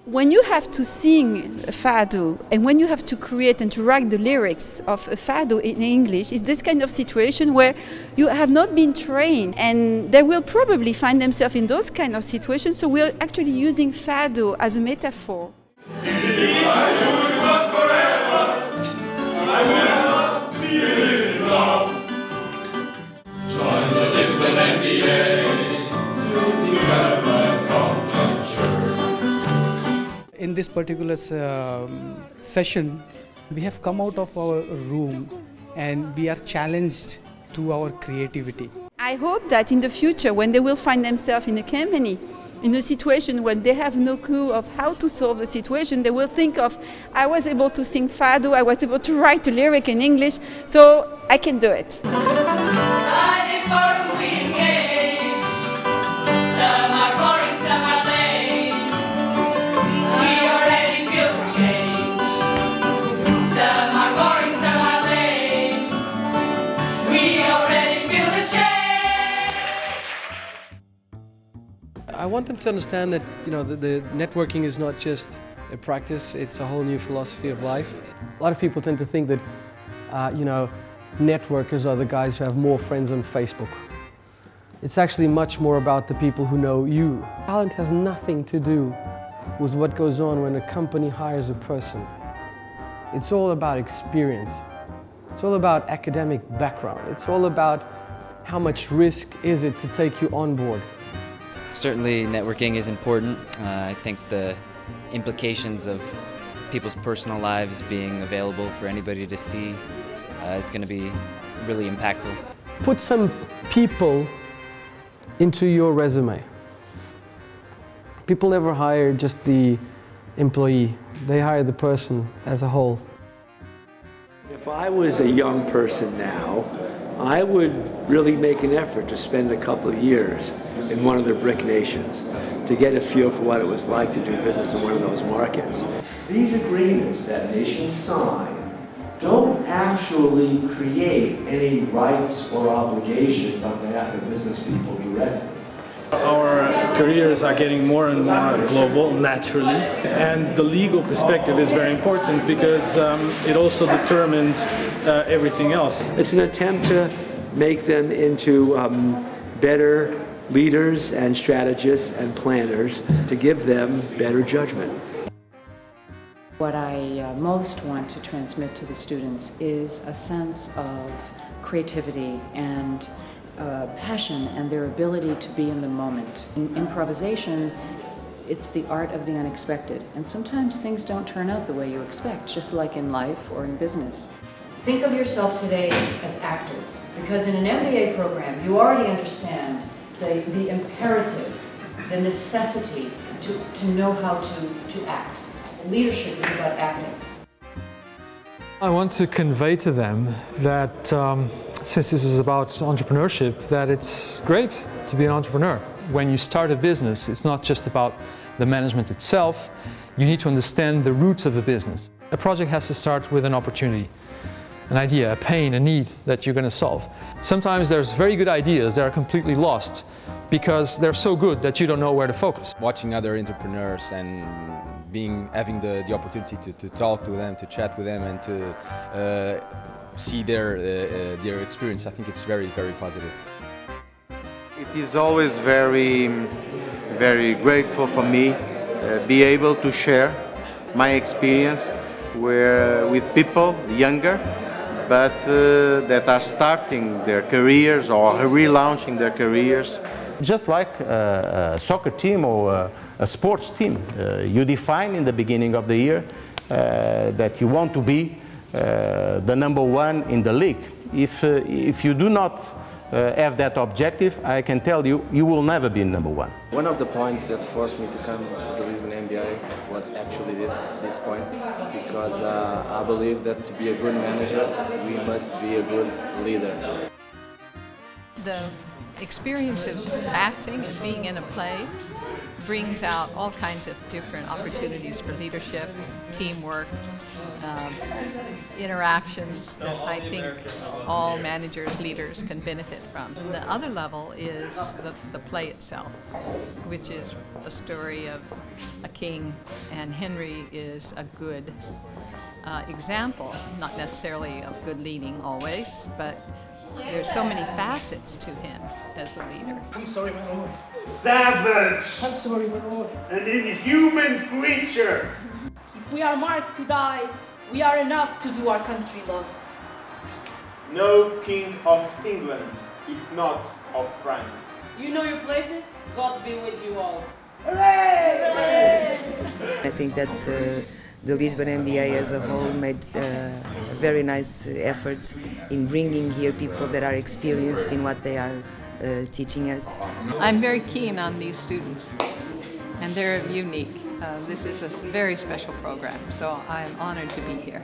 When you have to sing a fado and when you have to create and to write the lyrics of a fado in English, it's this kind of situation where you have not been trained and they will probably find themselves in those kind of situations. So we're actually using fado as a metaphor. Join the Lisbon MBA to become a competent church. In this particular session, we have come out of our room and we are challenged to our creativity. I hope that in the future, when they will find themselves in a company, in a situation when they have no clue of how to solve the situation, they will think of, I was able to sing fado, I was able to write a lyric in English, so I can do it. I want them to understand that the networking is not just a practice, it's a whole new philosophy of life. A lot of people tend to think that networkers are the guys who have more friends on Facebook. It's actually much more about the people who know you. Talent has nothing to do with what goes on when a company hires a person. It's all about experience. It's all about academic background. It's all about how much risk is it to take you on board. Certainly networking is important. I think the implications of people's personal lives being available for anybody to see is going to be really impactful. Put some people into your resume. People never hire just the employee, they hire the person as a whole. If I was a young person now, I would really make an effort to spend a couple of years in one of the BRIC nations to get a feel for what it was like to do business in one of those markets. These agreements that nations sign don't actually create any rights or obligations on behalf of business people directly. Our careers are getting more and more global, naturally, and the legal perspective is very important because it also determines everything else. It's an attempt to make them into better leaders and strategists and planners, to give them better judgment. What I most want to transmit to the students is a sense of creativity and passion and their ability to be in the moment. In improvisation, it's the art of the unexpected, and sometimes things don't turn out the way you expect, just like in life or in business. Think of yourself today as actors, because in an MBA program you already understand the imperative, the necessity to know how to act. Leadership is about acting. I want to convey to them that since this is about entrepreneurship, that it's great to be an entrepreneur. When you start a business, it's not just about the management itself. You need to understand the roots of the business. A project has to start with an opportunity, an idea, a pain, a need that you're going to solve. Sometimes there's very good ideas that are completely lost because they're so good that you don't know where to focus. Watching other entrepreneurs and having the opportunity to talk to them, to chat with them, and to see their experience, I think it's very, very positive. It is always very, very grateful for me be able to share my experience with people younger, but that are starting their careers or relaunching their careers. Just like a soccer team or a sports team, you define in the beginning of the year that you want to be the #1 in the league. If you do not have that objective, I can tell you, you will never be #1. One of the points that forced me to come to the Lisbon MBA was actually this point, because I believe that to be a good manager, we must be a good leader. The experience of acting and being in a play brings out all kinds of different opportunities for leadership, teamwork, interactions that I think all managers, leaders can benefit from. The other level is the play itself, which is a story of a king, and Henry is a good example, not necessarily of good leading always, but there's so many facets to him as a leader. I'm sorry, my lord. Savage! I'm sorry, my lord. An inhuman creature! If we are marked to die, we are enough to do our country loss. No king of England, if not of France. You know your places? God be with you all. Hooray! Hooray! I think that the Lisbon MBA as a whole made a very nice effort in bringing here people that are experienced in what they are teaching us. I'm very keen on these students, and they're unique. This is a very special program, so I'm honored to be here.